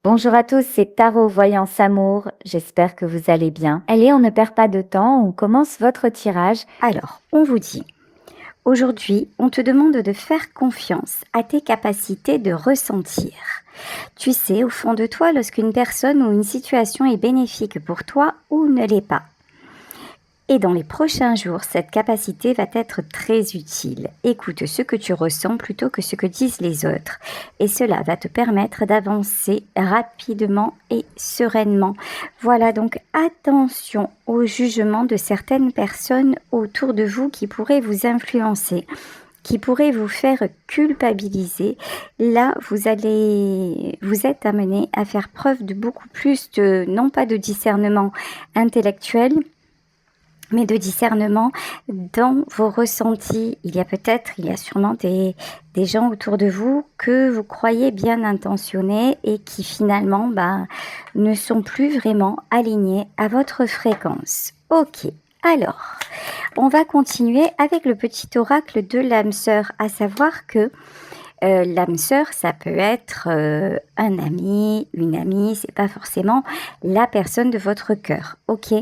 Bonjour à tous, c'est Tarot Voyance Amour. J'espère que vous allez bien. Allez, on ne perd pas de temps, on commence votre tirage. Alors, on vous dit, aujourd'hui, on te demande de faire confiance à tes capacités de ressentir. Tu sais, au fond de toi, lorsqu'une personne ou une situation est bénéfique pour toi ou ne l'est pas. Et dans les prochains jours, cette capacité va être très utile. Écoute ce que tu ressens plutôt que ce que disent les autres. Et cela va te permettre d'avancer rapidement et sereinement. Voilà, donc attention au jugement de certaines personnes autour de vous qui pourraient vous influencer, qui pourraient vous faire culpabiliser. Là, vous êtes amené à faire preuve de beaucoup plus de, non pas de discernement intellectuel, mais de discernement dans vos ressentis. Il y a sûrement des gens autour de vous que vous croyez bien intentionnés et qui finalement ne sont plus vraiment alignés à votre fréquence. Ok, alors, on va continuer avec le petit oracle de l'âme sœur, à savoir que l'âme sœur, ça peut être un ami, une amie, c'est pas forcément la personne de votre cœur, ok ?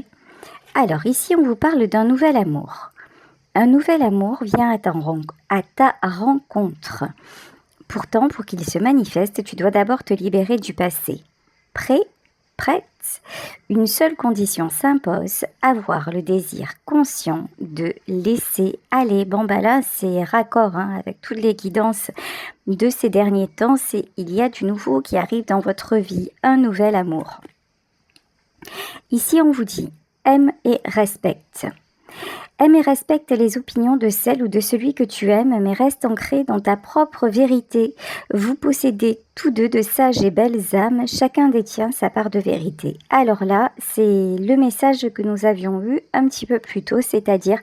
Alors ici, on vous parle d'un nouvel amour. Un nouvel amour vient à ta rencontre. Pourtant, pour qu'il se manifeste, tu dois d'abord te libérer du passé. Prêt ? Prête ? Une seule condition s'impose, avoir le désir conscient de laisser aller. Bon là, c'est raccord avec toutes les guidances de ces derniers temps. Il y a du nouveau qui arrive dans votre vie, un nouvel amour. Ici, on vous dit, aime et respecte. Aime et respecte les opinions de celle ou de celui que tu aimes, mais reste ancré dans ta propre vérité. Vous possédez tous deux de sages et belles âmes, chacun détient sa part de vérité. Alors là, c'est le message que nous avions eu un petit peu plus tôt, c'est-à-dire,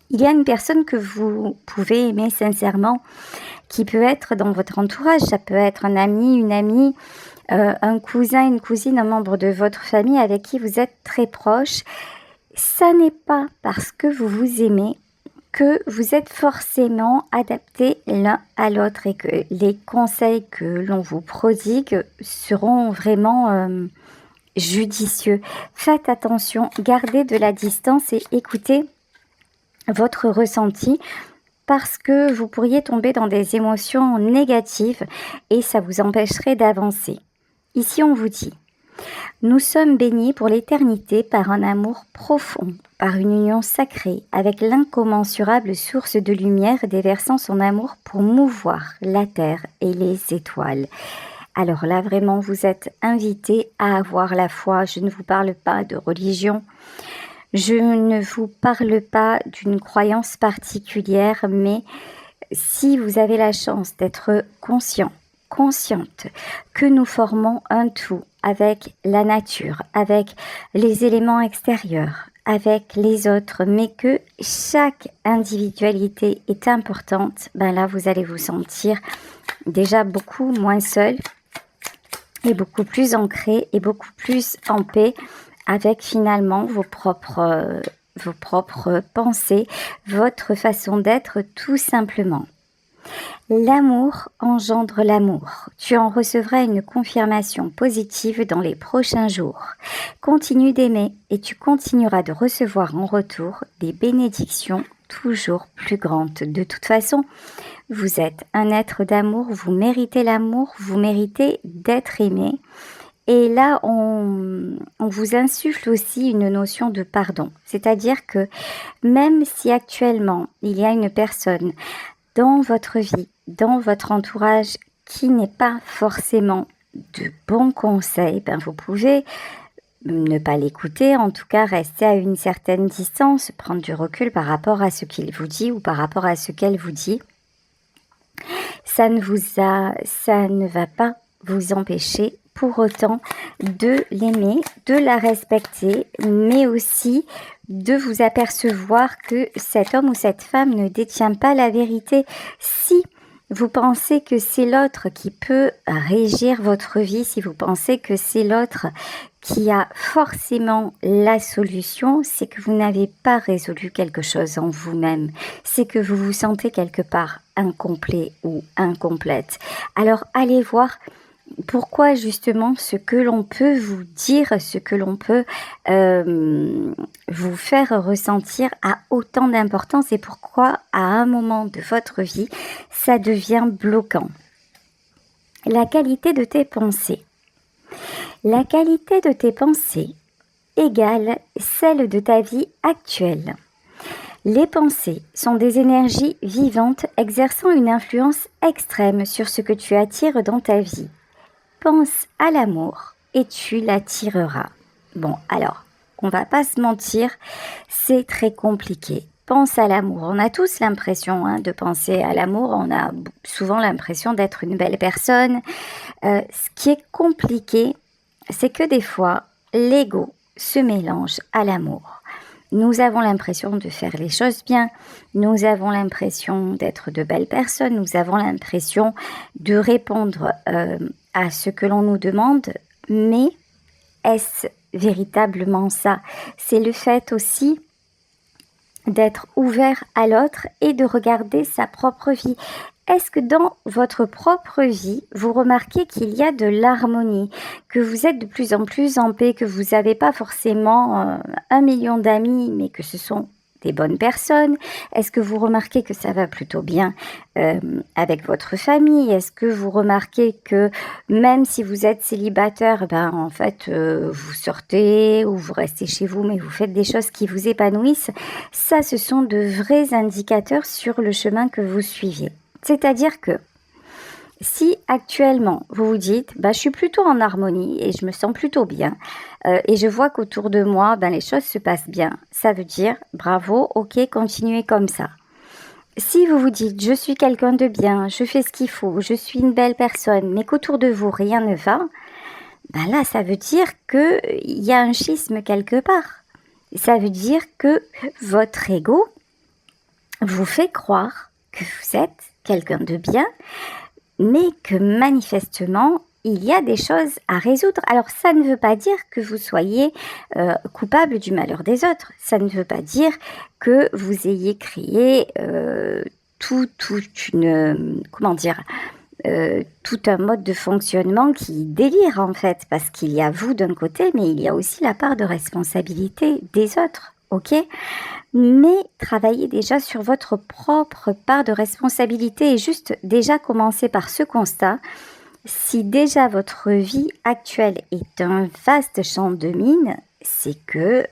il y a une personne que vous pouvez aimer sincèrement, qui peut être dans votre entourage, ça peut être un ami, une amie, un cousin, une cousine, un membre de votre famille avec qui vous êtes très proche. Ça n'est pas parce que vous vous aimez que vous êtes forcément adaptés l'un à l'autre et que les conseils que l'on vous prodigue seront vraiment judicieux. Faites attention, gardez de la distance et écoutez votre ressenti, parce que vous pourriez tomber dans des émotions négatives et ça vous empêcherait d'avancer. Ici, on vous dit, nous sommes bénis pour l'éternité par un amour profond, par une union sacrée avec l'incommensurable source de lumière déversant son amour pour mouvoir la terre et les étoiles. Alors là, vraiment, vous êtes invités à avoir la foi. Je ne vous parle pas de religion. Je ne vous parle pas d'une croyance particulière, mais si vous avez la chance d'être consciente que nous formons un tout avec la nature, avec les éléments extérieurs, avec les autres, mais que chaque individualité est importante, là vous allez vous sentir déjà beaucoup moins seul et beaucoup plus ancré et beaucoup plus en paix avec finalement vos propres pensées, votre façon d'être tout simplement. L'amour engendre l'amour. Tu en recevras une confirmation positive dans les prochains jours. Continue d'aimer et tu continueras de recevoir en retour des bénédictions toujours plus grandes. De toute façon, vous êtes un être d'amour, vous méritez l'amour, vous méritez d'être aimé. Et là, on vous insuffle aussi une notion de pardon. C'est-à-dire que même si actuellement, il y a une personne dans votre vie, dans votre entourage, qui n'est pas forcément de bons conseils, vous pouvez ne pas l'écouter, en tout cas rester à une certaine distance, prendre du recul par rapport à ce qu'il vous dit ou par rapport à ce qu'elle vous dit. Ça ne va pas vous empêcher pour autant de l'aimer, de la respecter, mais aussi de vous apercevoir que cet homme ou cette femme ne détient pas la vérité. Si vous pensez que c'est l'autre qui peut régir votre vie, si vous pensez que c'est l'autre qui a forcément la solution, c'est que vous n'avez pas résolu quelque chose en vous-même. C'est que vous vous sentez quelque part incomplet ou incomplète. Alors allez voir pourquoi justement ce que l'on peut vous dire, ce que l'on peut vous faire ressentir a autant d'importance et pourquoi à un moment de votre vie, ça devient bloquant. La qualité de tes pensées. La qualité de tes pensées égale celle de ta vie actuelle. Les pensées sont des énergies vivantes exerçant une influence extrême sur ce que tu attires dans ta vie. Pense à l'amour et tu l'attireras. Bon, alors, on va pas se mentir, c'est très compliqué. Pense à l'amour. On a tous l'impression de penser à l'amour. On a souvent l'impression d'être une belle personne. Ce qui est compliqué, c'est que des fois, l'ego se mélange à l'amour. Nous avons l'impression de faire les choses bien, nous avons l'impression d'être de belles personnes, nous avons l'impression de répondre à ce que l'on nous demande, mais est-ce véritablement ça? C'est le fait aussi d'être ouvert à l'autre et de regarder sa propre vie. Est-ce que dans votre propre vie, vous remarquez qu'il y a de l'harmonie, que vous êtes de plus en plus en paix, que vous n'avez pas forcément 1 million d'amis, mais que ce sont des bonnes personnes? Est-ce que vous remarquez que ça va plutôt bien avec votre famille? Est-ce que vous remarquez que même si vous êtes célibataire, en fait, vous sortez ou vous restez chez vous, mais vous faites des choses qui vous épanouissent? Ça, ce sont de vrais indicateurs sur le chemin que vous suiviez. C'est-à-dire que si actuellement vous vous dites je suis plutôt en harmonie et je me sens plutôt bien et je vois qu'autour de moi les choses se passent bien, ça veut dire bravo, ok, continuez comme ça. Si vous vous dites je suis quelqu'un de bien, je fais ce qu'il faut, je suis une belle personne, mais qu'autour de vous rien ne va, là ça veut dire qu'il y a un schisme quelque part. Ça veut dire que votre ego vous fait croire que vous êtes quelqu'un de bien, mais que manifestement, il y a des choses à résoudre. Alors, ça ne veut pas dire que vous soyez coupable du malheur des autres. Ça ne veut pas dire que vous ayez créé tout un mode de fonctionnement qui délire en fait, parce qu'il y a vous d'un côté, mais il y a aussi la part de responsabilité des autres, ok ? Mais travaillez déjà sur votre propre part de responsabilité et juste déjà commencer par ce constat. Si déjà votre vie actuelle est un vaste champ de mine, c'est que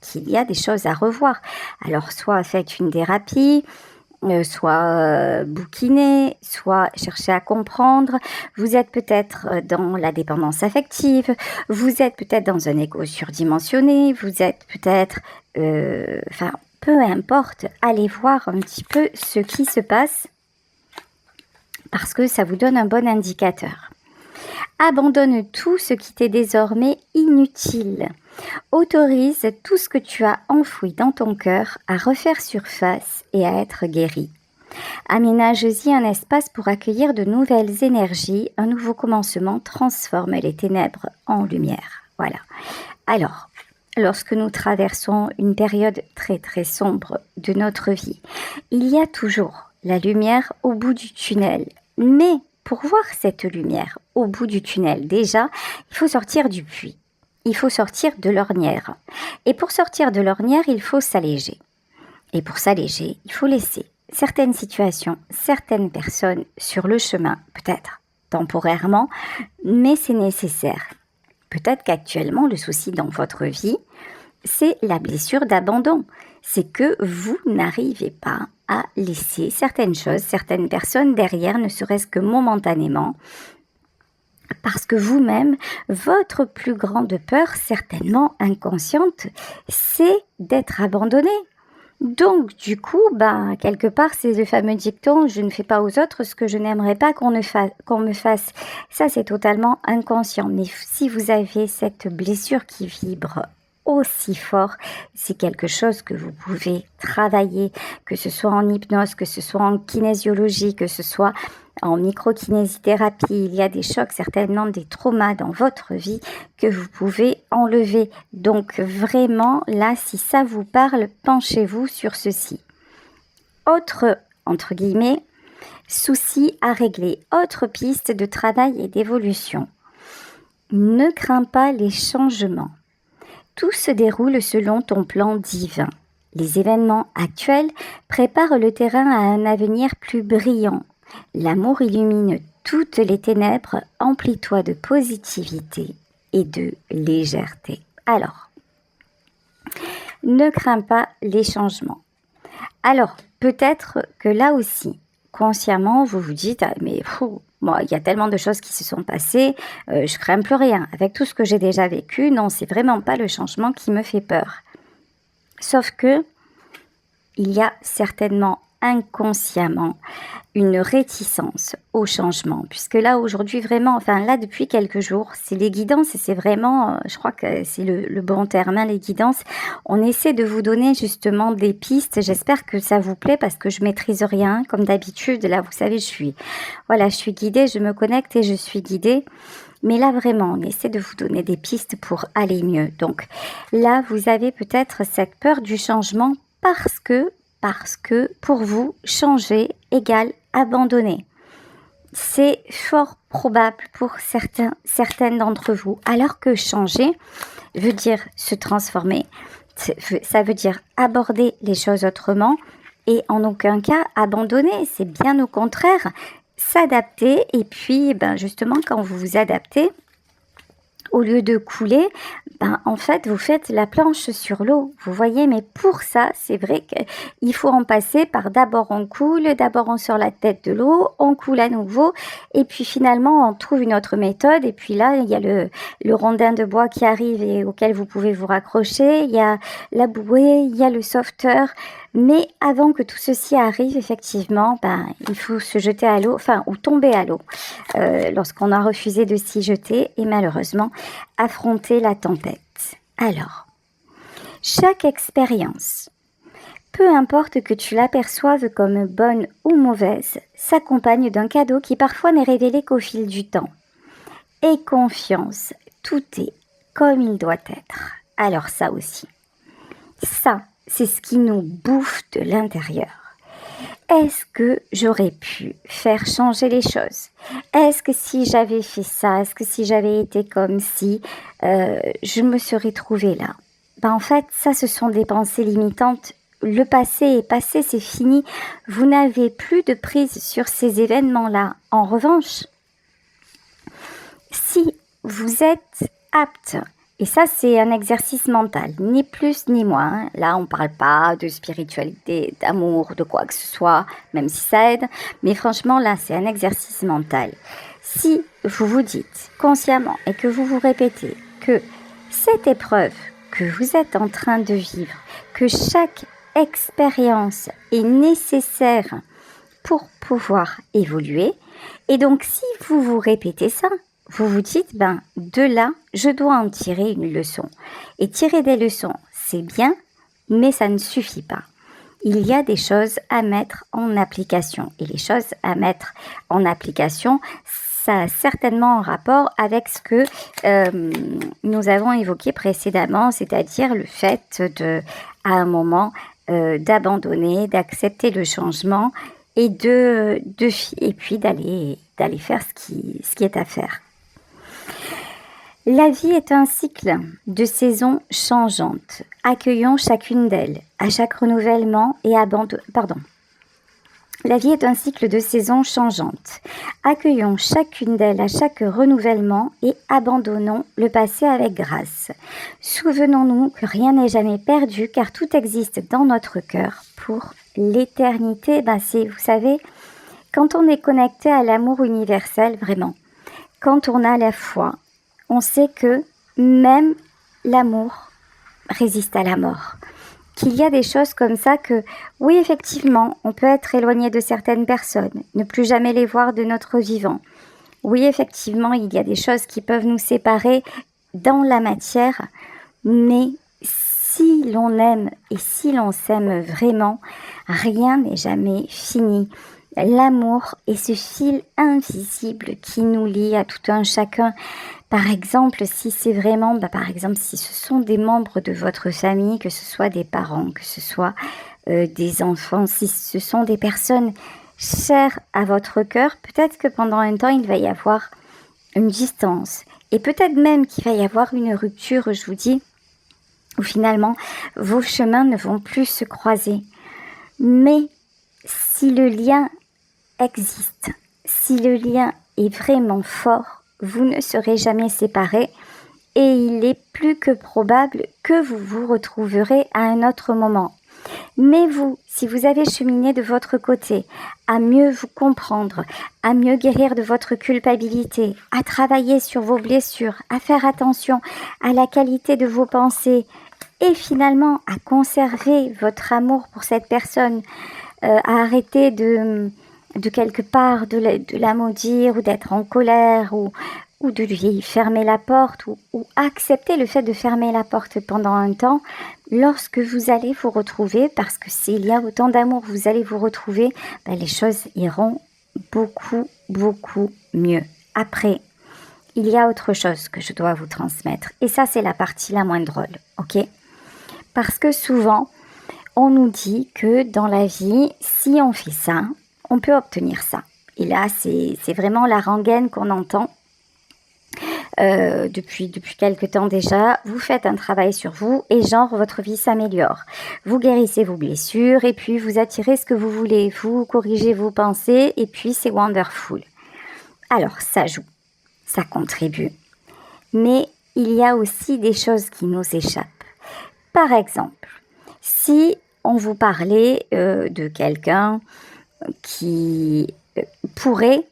qu'il y a des choses à revoir. Alors soit faites une thérapie, soit bouquiner, soit chercher à comprendre. Vous êtes peut-être dans la dépendance affective, vous êtes peut-être dans un ego surdimensionné, vous êtes peut-être... peu importe, allez voir un petit peu ce qui se passe parce que ça vous donne un bon indicateur. Abandonne tout ce qui t'est désormais inutile. Autorise tout ce que tu as enfoui dans ton cœur à refaire surface et à être guéri. Aménage-y un espace pour accueillir de nouvelles énergies. Un nouveau commencement transforme les ténèbres en lumière. Voilà. Alors, lorsque nous traversons une période très très sombre de notre vie, il y a toujours la lumière au bout du tunnel. Mais pour voir cette lumière au bout du tunnel, déjà, il faut sortir du puits. Il faut sortir de l'ornière. Et pour sortir de l'ornière, il faut s'alléger. Et pour s'alléger, il faut laisser certaines situations, certaines personnes sur le chemin, peut-être temporairement, mais c'est nécessaire. Peut-être qu'actuellement, le souci dans votre vie, c'est la blessure d'abandon. C'est que vous n'arrivez pas à laisser certaines choses, certaines personnes derrière, ne serait-ce que momentanément, parce que vous-même, votre plus grande peur, certainement inconsciente, c'est d'être abandonné. Donc, du coup, quelque part, c'est le fameux dicton « je ne fais pas aux autres ce que je n'aimerais pas qu'on me fasse ». Ça, c'est totalement inconscient. Mais si vous avez cette blessure qui vibre aussi fort, c'est quelque chose que vous pouvez travailler, que ce soit en hypnose, que ce soit en kinésiologie, que ce soit en microkinésithérapie. Il y a des chocs, certainement des traumas dans votre vie que vous pouvez enlever. Donc vraiment, là, si ça vous parle, penchez-vous sur ceci. Autre, entre guillemets, Soucis à régler, autre piste de travail et d'évolution. Ne crains pas les changements. Tout se déroule selon ton plan divin. Les événements actuels préparent le terrain à un avenir plus brillant. L'amour illumine toutes les ténèbres, emplis-toi de positivité et de légèreté. Alors, ne crains pas les changements. Alors, peut-être que là aussi, consciemment, vous vous dites, ah, mais moi, il y a tellement de choses qui se sont passées, je crains plus rien. Avec tout ce que j'ai déjà vécu, non, c'est vraiment pas le changement qui me fait peur. Sauf que, il y a certainement inconsciemment une réticence au changement, puisque là aujourd'hui vraiment, enfin là depuis quelques jours, c'est les guidances et c'est vraiment, je crois que c'est le bon terme, hein, les guidances. On essaie de vous donner justement des pistes. J'espère que ça vous plaît parce que je maîtrise rien comme d'habitude. Là, vous savez, je suis guidée, je me connecte et je suis guidée. Mais là, vraiment, on essaie de vous donner des pistes pour aller mieux. Donc là, vous avez peut-être cette peur du changement parce que pour vous, changer égale abandonner. C'est fort probable pour certaines d'entre vous, alors que changer veut dire se transformer, ça veut dire aborder les choses autrement et en aucun cas abandonner, c'est bien au contraire, s'adapter et puis justement quand vous vous adaptez, au lieu de couler, en fait, vous faites la planche sur l'eau. Vous voyez, mais pour ça, c'est vrai qu'il faut en passer par d'abord on coule, d'abord on sort la tête de l'eau, on coule à nouveau, et puis finalement, on trouve une autre méthode. Et puis là, il y a le rondin de bois qui arrive et auquel vous pouvez vous raccrocher. Il y a la bouée, il y a le sauveteur. Mais avant que tout ceci arrive, effectivement, il faut se jeter à l'eau, ou tomber à l'eau, lorsqu'on a refusé de s'y jeter et malheureusement affronter la tempête. Alors, chaque expérience, peu importe que tu l'aperçoives comme bonne ou mauvaise, s'accompagne d'un cadeau qui parfois n'est révélé qu'au fil du temps. Aie confiance, tout est comme il doit être. Alors ça aussi, ça, c'est ce qui nous bouffe de l'intérieur. Est-ce que j'aurais pu faire changer les choses? Est-ce que si j'avais fait ça, est-ce que si j'avais été comme si, je me serais trouvée là? En fait, ça, ce sont des pensées limitantes. Le passé est passé, c'est fini. Vous n'avez plus de prise sur ces événements-là. En revanche, si vous êtes apte, et ça, c'est un exercice mental, ni plus ni moins. Là, on ne parle pas de spiritualité, d'amour, de quoi que ce soit, même si ça aide. Mais franchement, là, c'est un exercice mental. Si vous vous dites consciemment et que vous vous répétez que cette épreuve que vous êtes en train de vivre, que chaque expérience est nécessaire pour pouvoir évoluer, et donc si vous vous répétez ça, vous vous dites, de là, je dois en tirer une leçon. Et tirer des leçons, c'est bien, mais ça ne suffit pas. Il y a des choses à mettre en application. Et les choses à mettre en application, ça a certainement un rapport avec ce que nous avons évoqué précédemment, c'est-à-dire le fait à un moment, d'abandonner, d'accepter le changement et puis d'aller faire ce qui est à faire. La vie est un cycle de saisons changeantes. Accueillons chacune d'elles. À chaque renouvellement et La vie est un cycle de saisons changeantes. Accueillons chacune d'elles à chaque renouvellement et abandonnons le passé avec grâce. Souvenons-nous que rien n'est jamais perdu car tout existe dans notre cœur pour l'éternité. Vous savez, quand on est connecté à l'amour universel, vraiment, quand on a la foi, on sait que même l'amour résiste à la mort. Qu'il y a des choses comme ça que, oui, effectivement, on peut être éloigné de certaines personnes, ne plus jamais les voir de notre vivant. Oui, effectivement, il y a des choses qui peuvent nous séparer dans la matière, mais si l'on aime et si l'on s'aime vraiment, rien n'est jamais fini. L'amour est ce fil invisible qui nous lie à tout un chacun. Par exemple, si c'est vraiment, si ce sont des membres de votre famille, que ce soit des parents, que ce soit des enfants, si ce sont des personnes cher à votre cœur, peut-être que pendant un temps, il va y avoir une distance. Et peut-être même qu'il va y avoir une rupture, je vous dis, où finalement, vos chemins ne vont plus se croiser. Mais si le lien existe, si le lien est vraiment fort, vous ne serez jamais séparés et il est plus que probable que vous vous retrouverez à un autre moment. Mais vous, si vous avez cheminé de votre côté à mieux vous comprendre, à mieux guérir de votre culpabilité, à travailler sur vos blessures, à faire attention à la qualité de vos pensées et finalement à conserver votre amour pour cette personne, à arrêter de quelque part de la maudire ou d'être en colère ou de lui fermer la porte ou accepter le fait de fermer la porte pendant un temps, lorsque vous allez vous retrouver, parce que s'il y a autant d'amour, vous allez vous retrouver, les choses iront beaucoup, beaucoup mieux. Après, il y a autre chose que je dois vous transmettre. Et ça, c'est la partie la moins drôle, ok ? Parce que souvent, on nous dit que dans la vie, si on fait ça, on peut obtenir ça. Et là, c'est vraiment la rengaine qu'on entend depuis quelque temps déjà. Vous faites un travail sur vous et genre, votre vie s'améliore. Vous guérissez vos blessures et puis vous attirez ce que vous voulez. Vous corrigez vos pensées et puis c'est wonderful. Alors, ça joue, ça contribue. Mais il y a aussi des choses qui nous échappent. Par exemple, si on vous parlait de quelqu'un qui pourrait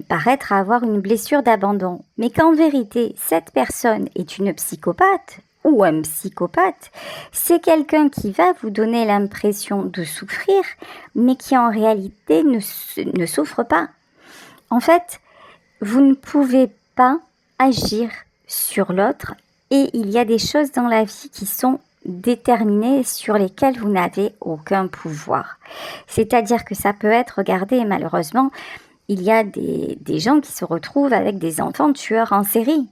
paraître avoir une blessure d'abandon, mais qu'en vérité, cette personne est une psychopathe ou un psychopathe, c'est quelqu'un qui va vous donner l'impression de souffrir, mais qui en réalité ne souffre pas. En fait, vous ne pouvez pas agir sur l'autre et il y a des choses dans la vie qui sont déterminées sur lesquelles vous n'avez aucun pouvoir. C'est-à-dire que ça peut être, regardez, malheureusement, il y a des gens qui se retrouvent avec des enfants tueurs en série.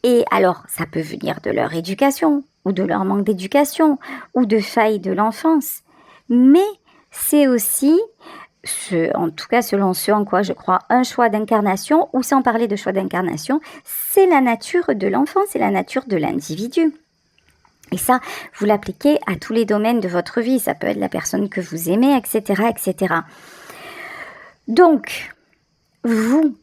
Et alors, ça peut venir de leur éducation, ou de leur manque d'éducation, ou de failles de l'enfance. Mais c'est aussi, en tout cas selon ce en quoi je crois, un choix d'incarnation, ou sans parler de choix d'incarnation, c'est la nature de l'enfant, c'est la nature de l'individu. Et ça, vous l'appliquez à tous les domaines de votre vie. Ça peut être la personne que vous aimez, etc., etc. Donc, vous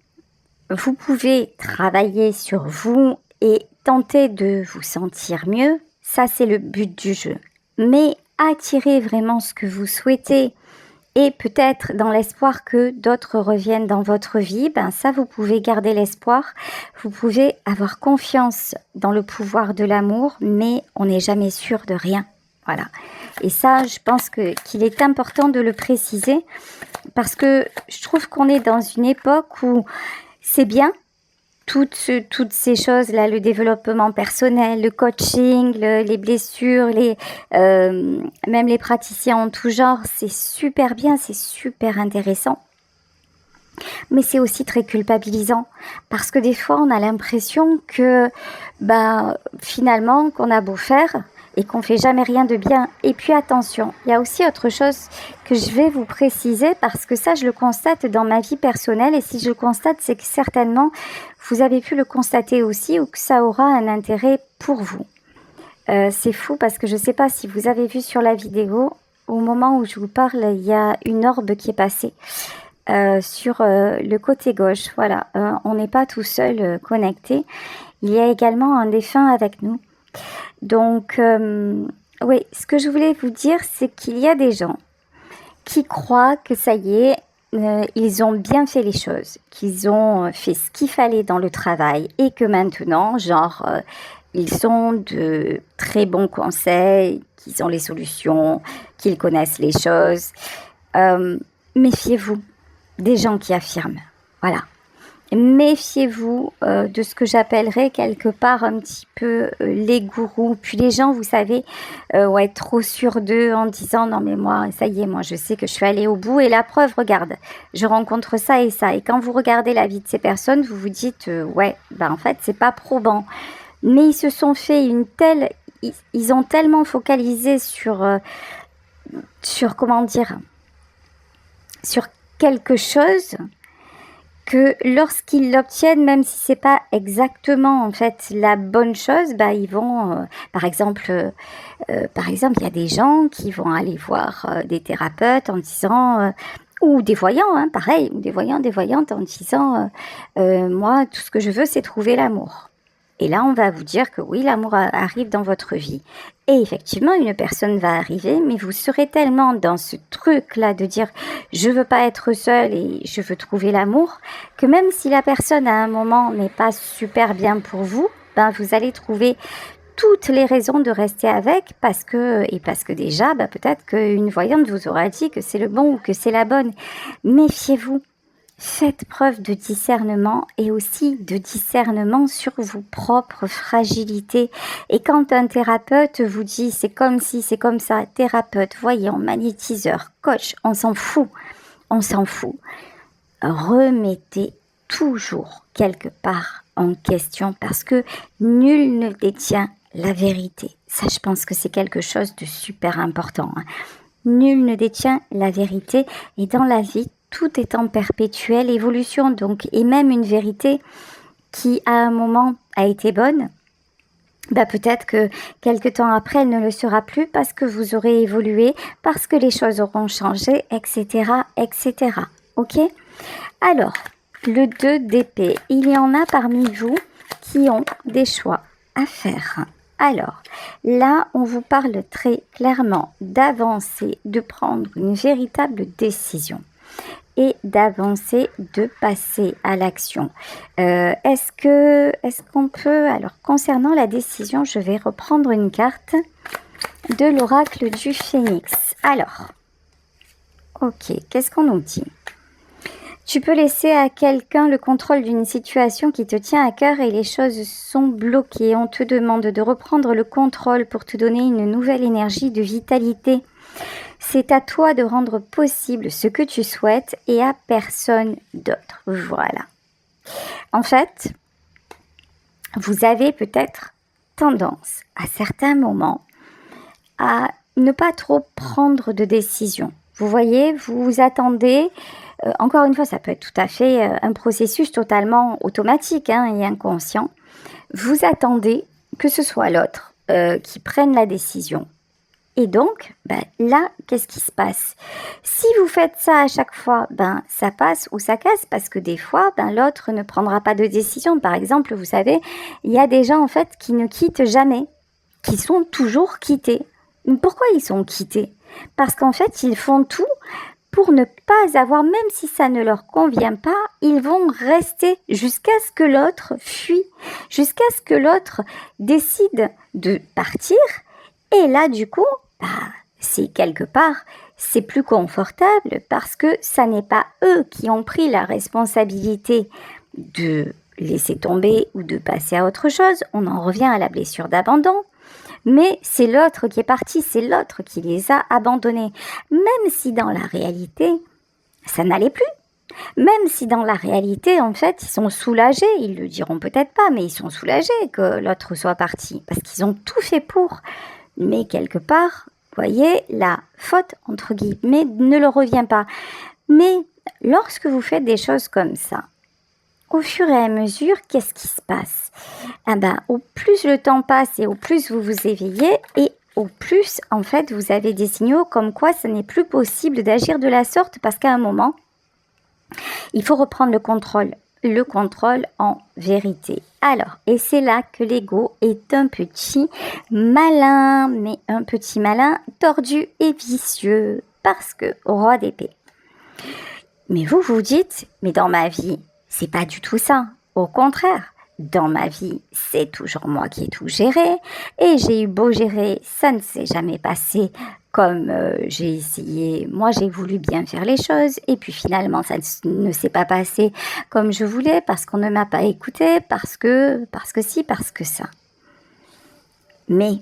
pouvez travailler sur vous et tenter de vous sentir mieux. Ça, c'est le but du jeu. Mais attirez vraiment ce que vous souhaitez et peut-être dans l'espoir que d'autres reviennent dans votre vie, ça, vous pouvez garder l'espoir. Vous pouvez avoir confiance dans le pouvoir de l'amour, mais on n'est jamais sûr de rien. Voilà. Et ça, je pense qu'il est important de le préciser parce que je trouve qu'on est dans une époque où c'est bien, toutes ces choses-là, le développement personnel, le coaching, les blessures, même les praticiens en tout genre, c'est super bien, c'est super intéressant. Mais c'est aussi très culpabilisant parce que des fois, on a l'impression que finalement, qu'on a beau faire et qu'on fait jamais rien de bien. Et puis attention, il y a aussi autre chose que je vais vous préciser parce que ça, je le constate dans ma vie personnelle et si je le constate, c'est que certainement, vous avez pu le constater aussi ou que ça aura un intérêt pour vous. C'est fou parce que je ne sais pas si vous avez vu sur la vidéo, au moment où je vous parle, il y a une orbe qui est passée sur le côté gauche. Voilà, on n'est pas tout seul connecté. Il y a également un défunt avec nous. Donc, oui, ce que je voulais vous dire, c'est qu'il y a des gens qui croient que ça y est, ils ont bien fait les choses, qu'ils ont fait ce qu'il fallait dans le travail et que maintenant, ils ont de très bons conseils, qu'ils ont les solutions, qu'ils connaissent les choses. Méfiez-vous des gens qui affirment. Voilà. Méfiez-vous de ce que j'appellerais quelque part un petit peu les gourous. Puis les gens, vous savez, être trop sûrs d'eux en disant « Non mais moi, ça y est, moi je sais que je suis allée au bout. » Et la preuve, regarde, je rencontre ça et ça. Et quand vous regardez la vie de ces personnes, vous vous dites « Ouais, en fait, c'est pas probant. » Mais ils se sont fait ils ont tellement focalisé sur comment dire, sur quelque chose que lorsqu'ils l'obtiennent, même si c'est pas exactement en fait la bonne chose, ils vont, par exemple, il y a des gens qui vont aller voir des thérapeutes en disant, ou des voyants, hein, pareil, ou des voyants, des voyantes en disant, moi, tout ce que je veux, c'est trouver l'amour. Et là, on va vous dire que oui, l'amour arrive dans votre vie. Et effectivement, une personne va arriver, mais vous serez tellement dans ce truc-là de dire « je veux pas être seule et je veux trouver l'amour » que même si la personne à un moment n'est pas super bien pour vous, vous allez trouver toutes les raisons de rester avec parce que déjà, peut-être qu'une voyante vous aura dit que c'est le bon ou que c'est la bonne. Méfiez-vous. Faites preuve de discernement et aussi de discernement sur vos propres fragilités. Et quand un thérapeute vous dit c'est comme si, c'est comme ça, thérapeute, voyant, magnétiseur, coach, on s'en fout. Remettez toujours quelque part en question parce que nul ne détient la vérité. Ça, je pense que c'est quelque chose de super important. Nul ne détient la vérité et dans la vie, tout est en perpétuelle évolution, donc, et même une vérité qui, à un moment, a été bonne, peut-être que quelque temps après, elle ne le sera plus parce que vous aurez évolué, parce que les choses auront changé, etc., etc. Ok ? Alors, le 2 d'épée, il y en a parmi vous qui ont des choix à faire. Alors, là, on vous parle très clairement d'avancer, de prendre une véritable décision et d'avancer, de passer à l'action. Est-ce qu'on peut... Alors, concernant la décision, je vais reprendre une carte de l'oracle du Phénix. Alors, ok, qu'est-ce qu'on nous dit ? Tu peux laisser à quelqu'un le contrôle d'une situation qui te tient à cœur et les choses sont bloquées. On te demande de reprendre le contrôle pour te donner une nouvelle énergie de vitalité. C'est à toi de rendre possible ce que tu souhaites et à personne d'autre. Voilà. En fait, vous avez peut-être tendance à certains moments à ne pas trop prendre de décision. Vous voyez, vous vous attendez... encore une fois, ça peut être tout à fait un processus totalement automatique et inconscient. Vous attendez que ce soit l'autre qui prenne la décision. Et donc, là, qu'est-ce qui se passe ? Si vous faites ça à chaque fois, ça passe ou ça casse parce que des fois, l'autre ne prendra pas de décision. Par exemple, vous savez, il y a des gens en fait qui ne quittent jamais, qui sont toujours quittés. Pourquoi ils sont quittés ? Parce qu'en fait, ils font tout pour ne pas avoir, même si ça ne leur convient pas, ils vont rester jusqu'à ce que l'autre fuit, jusqu'à ce que l'autre décide de partir. Et là, du coup, c'est quelque part, c'est plus confortable parce que ça n'est pas eux qui ont pris la responsabilité de laisser tomber ou de passer à autre chose. On en revient à la blessure d'abandon. Mais c'est l'autre qui est parti, c'est l'autre qui les a abandonnés. Même si dans la réalité, ça n'allait plus. Même si dans la réalité, en fait, ils sont soulagés. Ils le diront peut-être pas, mais ils sont soulagés que l'autre soit parti. Parce qu'ils ont tout fait pour. Mais quelque part, vous voyez, la faute, entre guillemets, ne leur revient pas. Mais lorsque vous faites des choses comme ça, au fur et à mesure, qu'est-ce qui se passe ? Au plus le temps passe et au plus vous vous éveillez et au plus, en fait, vous avez des signaux comme quoi ce n'est plus possible d'agir de la sorte parce qu'à un moment, il faut reprendre le contrôle en vérité. Alors, et c'est là que l'ego est un petit malin, mais un petit malin tordu et vicieux parce que roi d'épée. Mais vous vous dites, mais dans ma vie, c'est pas du tout ça. Au contraire, dans ma vie, c'est toujours moi qui ai tout géré. Et j'ai eu beau gérer, ça ne s'est jamais passé comme j'ai essayé. Moi, j'ai voulu bien faire les choses. Et puis finalement, ça ne s'est pas passé comme je voulais parce qu'on ne m'a pas écouté, parce que si, parce que ça. Mais,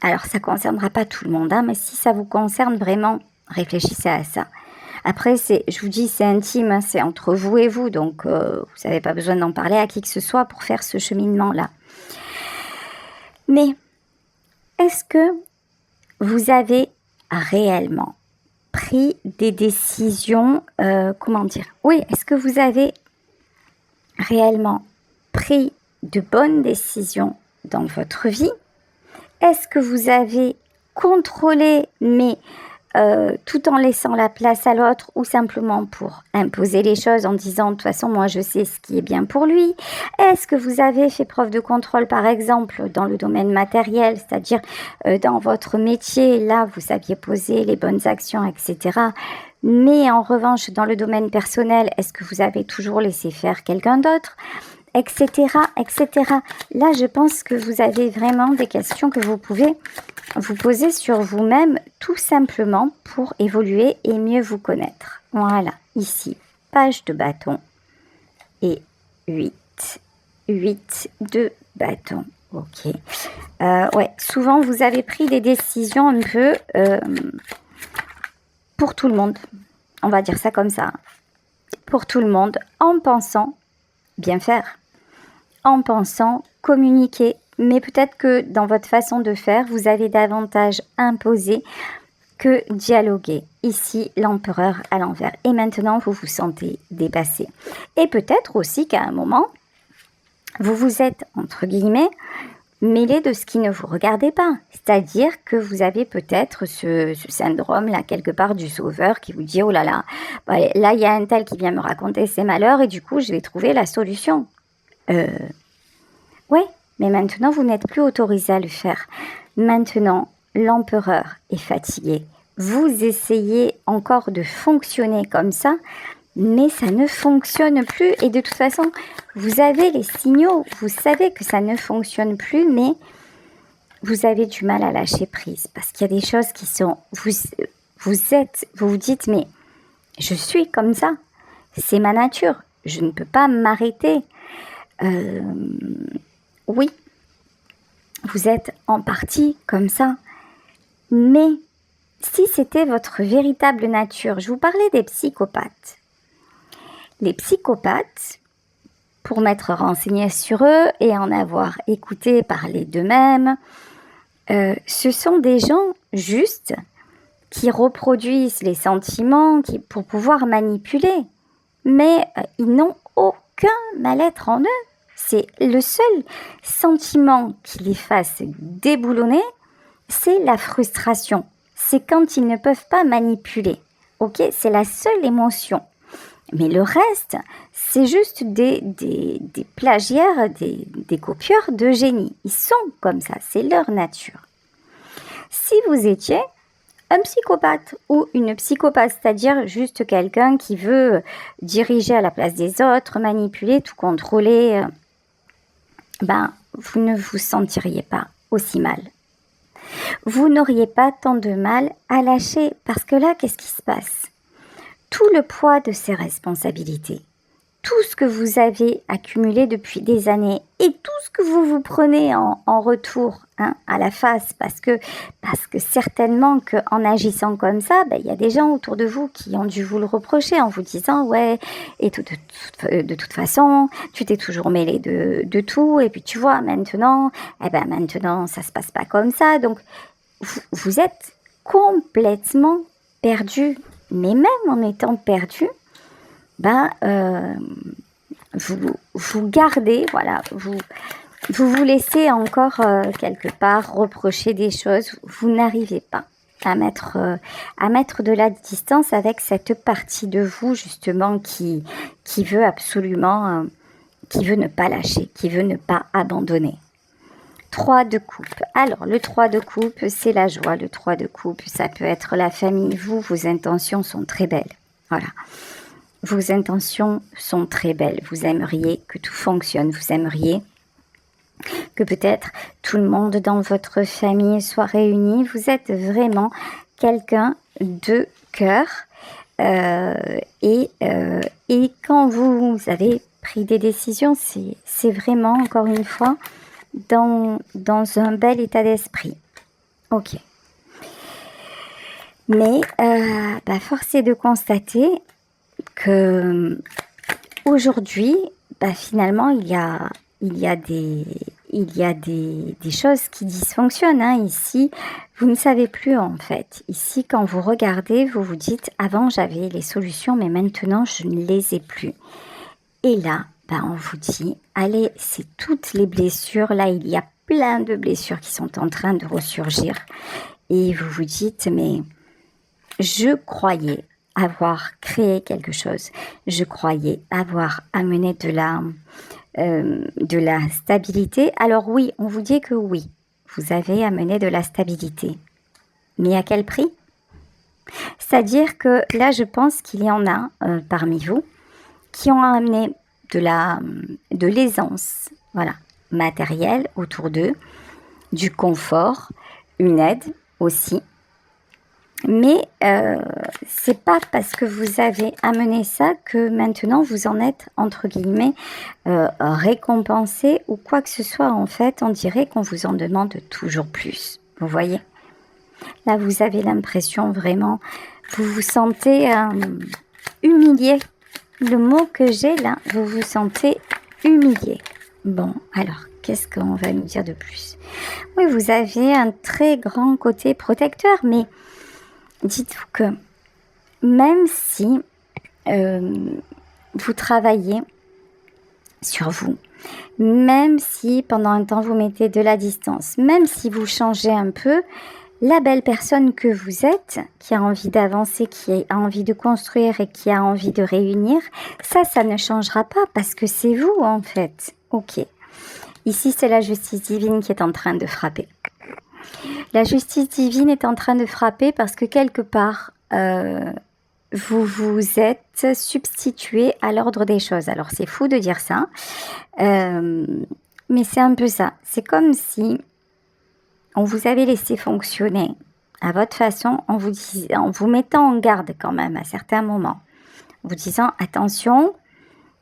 alors ça ne concernera pas tout le monde, mais si ça vous concerne vraiment, réfléchissez à ça. Après, je vous dis, c'est intime, c'est entre vous et vous, donc vous n'avez pas besoin d'en parler à qui que ce soit pour faire ce cheminement-là. Mais, est-ce que vous avez réellement pris des décisions, comment dire? Oui, est-ce que vous avez réellement pris de bonnes décisions dans votre vie? Est-ce que vous avez contrôlé, mais tout en laissant la place à l'autre ou simplement pour imposer les choses en disant de toute façon moi je sais ce qui est bien pour lui? Est-ce que vous avez fait preuve de contrôle par exemple dans le domaine matériel, c'est-à-dire dans votre métier, là vous saviez poser les bonnes actions, etc. Mais en revanche dans le domaine personnel, est-ce que vous avez toujours laissé faire quelqu'un d'autre? Etc, etc. Là, je pense que vous avez vraiment des questions que vous pouvez vous poser sur vous-même tout simplement pour évoluer et mieux vous connaître. Voilà, ici, page de bâton et 8 de bâton. Ok. Ouais, souvent vous avez pris des décisions un peu pour tout le monde. On va dire ça comme ça. Pour tout le monde, en pensant bien faire, en pensant communiquer. Mais peut-être que dans votre façon de faire, vous avez davantage imposé que dialoguer. Ici, l'empereur à l'envers. Et maintenant, vous vous sentez dépassé. Et peut-être aussi qu'à un moment, vous vous êtes, entre guillemets, mêlé de ce qui ne vous regardait pas. C'est-à-dire que vous avez peut-être ce syndrome-là, quelque part, du sauveur qui vous dit « Oh là là, bah, là, il y a un tel qui vient me raconter ses malheurs et du coup, je vais trouver la solution. » Ouais, mais maintenant, vous n'êtes plus autorisé à le faire. Maintenant, l'empereur est fatigué. Vous essayez encore de fonctionner comme ça, mais ça ne fonctionne plus. Et de toute façon, vous avez les signaux. Vous savez que ça ne fonctionne plus, mais vous avez du mal à lâcher prise. Parce qu'il y a des choses qui sont... Vous vous dites, mais je suis comme ça. C'est ma nature. Je ne peux pas m'arrêter. Oui, vous êtes en partie comme ça, mais si c'était votre véritable nature, je vous parlais des psychopathes. Les psychopathes, pour m'être renseignée sur eux et en avoir écouté parler d'eux-mêmes, ce sont des gens justes qui reproduisent les sentiments pour pouvoir manipuler, mais ils n'ont aucun mal-être en eux. C'est le seul sentiment qui les fasse déboulonner, c'est la frustration. C'est quand ils ne peuvent pas manipuler. Ok, c'est la seule émotion. Mais le reste, c'est juste des plagiaires, des copieurs de génie. Ils sont comme ça, c'est leur nature. Si vous étiez un psychopathe ou une psychopathe, c'est-à-dire juste quelqu'un qui veut diriger à la place des autres, manipuler, tout contrôler, vous ne vous sentiriez pas aussi mal. Vous n'auriez pas tant de mal à lâcher parce que là, qu'est-ce qui se passe? Tout le poids de ces responsabilités, tout ce que vous avez accumulé depuis des années et tout ce que vous vous prenez en retour à la face parce que certainement qu'en agissant comme ça, il y a des gens autour de vous qui ont dû vous le reprocher en vous disant ouais, et de toute façon, tu t'es toujours mêlé de tout et puis tu vois maintenant, maintenant ça se passe pas comme ça, donc vous êtes complètement perdu, mais même en étant perdu, vous gardez, voilà, vous laissez encore quelque part reprocher des choses, vous n'arrivez pas à mettre de la distance avec cette partie de vous justement qui veut absolument, qui veut ne pas lâcher, qui veut ne pas abandonner. 3 de coupe. Alors, le 3 de coupe, c'est la joie. Le 3 de coupe, ça peut être la famille. Vos intentions sont très belles. Voilà. Vos intentions sont très belles. Vous aimeriez que tout fonctionne. Vous aimeriez que peut-être tout le monde dans votre famille soit réuni. Vous êtes vraiment quelqu'un de cœur. Et quand vous avez pris des décisions, c'est vraiment, encore une fois, dans un bel état d'esprit. Ok. Mais force est de constater que aujourd'hui, finalement, il y a il y a des choses qui dysfonctionnent. Hein. Ici, vous ne savez plus en fait. Ici, quand vous regardez, vous vous dites, avant j'avais les solutions, mais maintenant je ne les ai plus. Et là, on vous dit, allez, c'est toutes les blessures. Là, il y a plein de blessures qui sont en train de ressurgir. Et vous vous dites, mais je croyais avoir créé quelque chose. Je croyais avoir amené de la stabilité. Alors oui, on vous dit que oui, vous avez amené de la stabilité. Mais à quel prix? C'est-à-dire que là, je pense qu'il y en a parmi vous qui ont amené de l'aisance, voilà, matérielle autour d'eux, du confort, une aide aussi. Mais c'est pas parce que vous avez amené ça que maintenant vous en êtes entre guillemets récompensé ou quoi que ce soit. En fait, on dirait qu'on vous en demande toujours plus. Vous voyez? Là, vous avez l'impression vraiment, vous vous sentez humilié. Le mot que j'ai là, vous vous sentez humilié. Bon, alors, qu'est-ce qu'on va nous dire de plus? Oui, vous avez un très grand côté protecteur, mais dites-vous que même si vous travaillez sur vous, même si pendant un temps vous mettez de la distance, même si vous changez un peu, la belle personne que vous êtes, qui a envie d'avancer, qui a envie de construire et qui a envie de réunir, ça ne changera pas parce que c'est vous en fait. Ok. Ici, c'est la justice divine qui est en train de frapper. La justice divine est en train de frapper parce que quelque part, vous vous êtes substitué à l'ordre des choses. Alors, c'est fou de dire ça, mais c'est un peu ça. C'est comme si on vous avait laissé fonctionner à votre façon en vous mettant en garde quand même à certains moments. En vous disant, attention,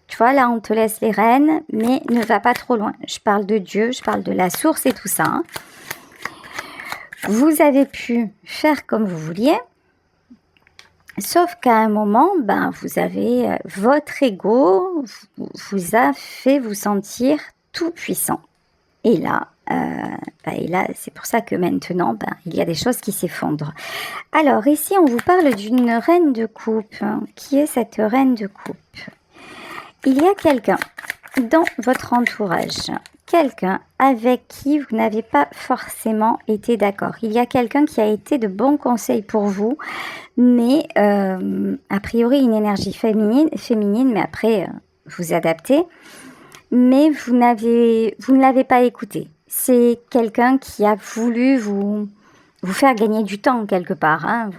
tu vois, là, on te laisse les rênes, mais ne va pas trop loin. Je parle de Dieu, je parle de la source et tout ça. Hein. Vous avez pu faire comme vous vouliez, sauf qu'à un moment, vous avez votre ego vous a fait vous sentir tout puissant. Et là, c'est pour ça que maintenant, il y a des choses qui s'effondrent. Alors ici, on vous parle d'une reine de coupe. Qui est cette reine de coupe? Il y a quelqu'un dans votre entourage, quelqu'un avec qui vous n'avez pas forcément été d'accord. Il y a quelqu'un qui a été de bons conseils pour vous, mais a priori une énergie féminine, mais après vous adaptez. Mais vous ne l'avez pas écouté. C'est quelqu'un qui a voulu vous faire gagner du temps quelque part, hein,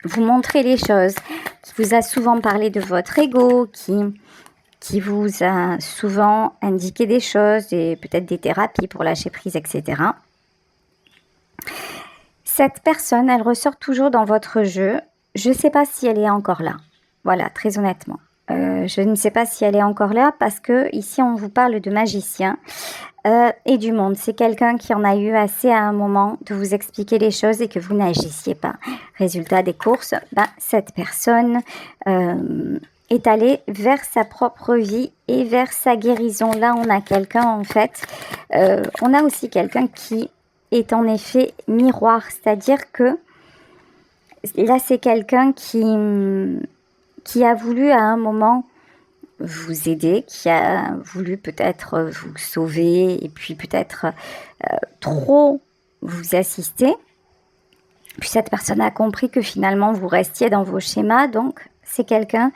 vous montrer les choses, qui vous a souvent parlé de votre ego, qui vous a souvent indiqué des choses, et peut-être des thérapies pour lâcher prise, etc. Cette personne, elle ressort toujours dans votre jeu. Je ne sais pas si elle est encore là. Voilà, très honnêtement. Je ne sais pas si elle est encore là parce que ici on vous parle de magicien et du monde. C'est quelqu'un qui en a eu assez à un moment de vous expliquer les choses et que vous n'agissiez pas. Résultat des courses, cette personne est allée vers sa propre vie et vers sa guérison. Là, on a quelqu'un en fait, on a aussi quelqu'un qui est en effet miroir, c'est-à-dire que là c'est quelqu'un qui a voulu à un moment vous aider, qui a voulu peut-être vous sauver et puis peut-être trop vous assister. Puis cette personne a compris que finalement vous restiez dans vos schémas, donc c'est quelqu'un,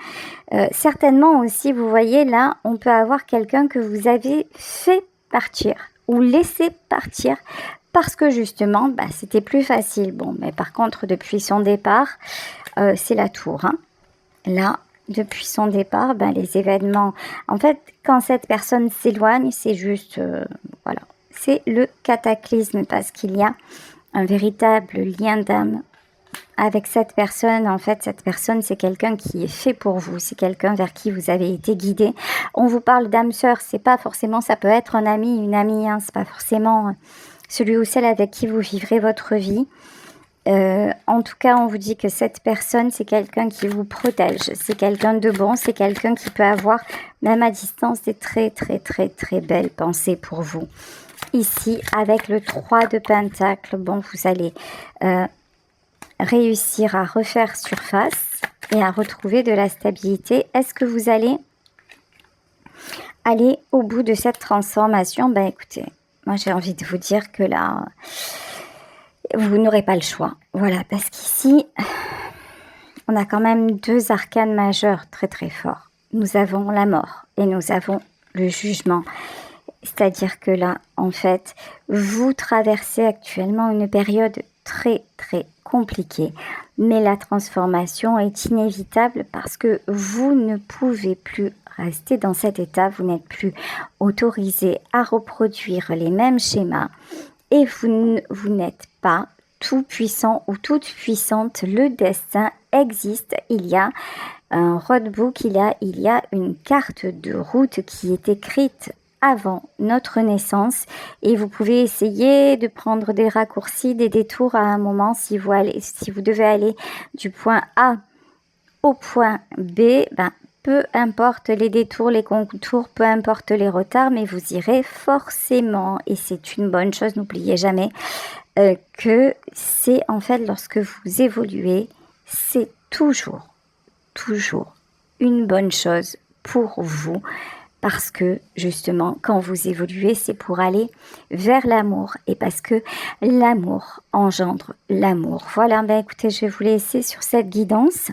certainement aussi, vous voyez là, on peut avoir quelqu'un que vous avez fait partir ou laissé partir parce que justement, c'était plus facile. Bon, mais par contre, depuis son départ, c'est la tour, hein. Là, depuis son départ, les événements... En fait, quand cette personne s'éloigne, c'est juste... voilà, c'est le cataclysme parce qu'il y a un véritable lien d'âme avec cette personne. En fait, cette personne, c'est quelqu'un qui est fait pour vous. C'est quelqu'un vers qui vous avez été guidé. On vous parle d'âme sœur. C'est pas forcément... Ça peut être un ami, une amie. Hein, c'est pas forcément celui ou celle avec qui vous vivrez votre vie. En tout cas, on vous dit que cette personne, c'est quelqu'un qui vous protège, c'est quelqu'un de bon, c'est quelqu'un qui peut avoir, même à distance, des très très très très belles pensées pour vous. Ici, avec le 3 de Pentacle, bon, vous allez réussir à refaire surface et à retrouver de la stabilité. Est-ce que vous allez aller au bout de cette transformation? Ben écoutez, moi j'ai envie de vous dire que là, vous n'aurez pas le choix. Voilà, parce qu'ici, on a quand même deux arcanes majeurs très très forts. Nous avons la mort et nous avons le jugement. C'est-à-dire que là, en fait, vous traversez actuellement une période très très compliquée. Mais la transformation est inévitable parce que vous ne pouvez plus rester dans cet état. Vous n'êtes plus autorisé à reproduire les mêmes schémas. Et vous n'êtes pas tout puissant ou toute puissante. Le destin existe. Il y a un roadbook, il y a une carte de route qui est écrite avant notre naissance et vous pouvez essayer de prendre des raccourcis, des détours à un moment si vous devez aller du point A au point B, ben, peu importe les détours, les contours, peu importe les retards, mais vous irez forcément, et c'est une bonne chose, n'oubliez jamais que c'est en fait lorsque vous évoluez, c'est toujours une bonne chose pour vous. Parce que justement, quand vous évoluez, c'est pour aller vers l'amour. Et parce que l'amour engendre l'amour. Voilà, ben écoutez, je vais vous laisser sur cette guidance.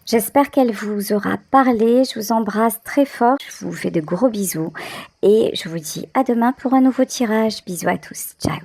J'espère qu'elle vous aura parlé. Je vous embrasse très fort. Je vous fais de gros bisous. Et je vous dis à demain pour un nouveau tirage. Bisous à tous. Ciao.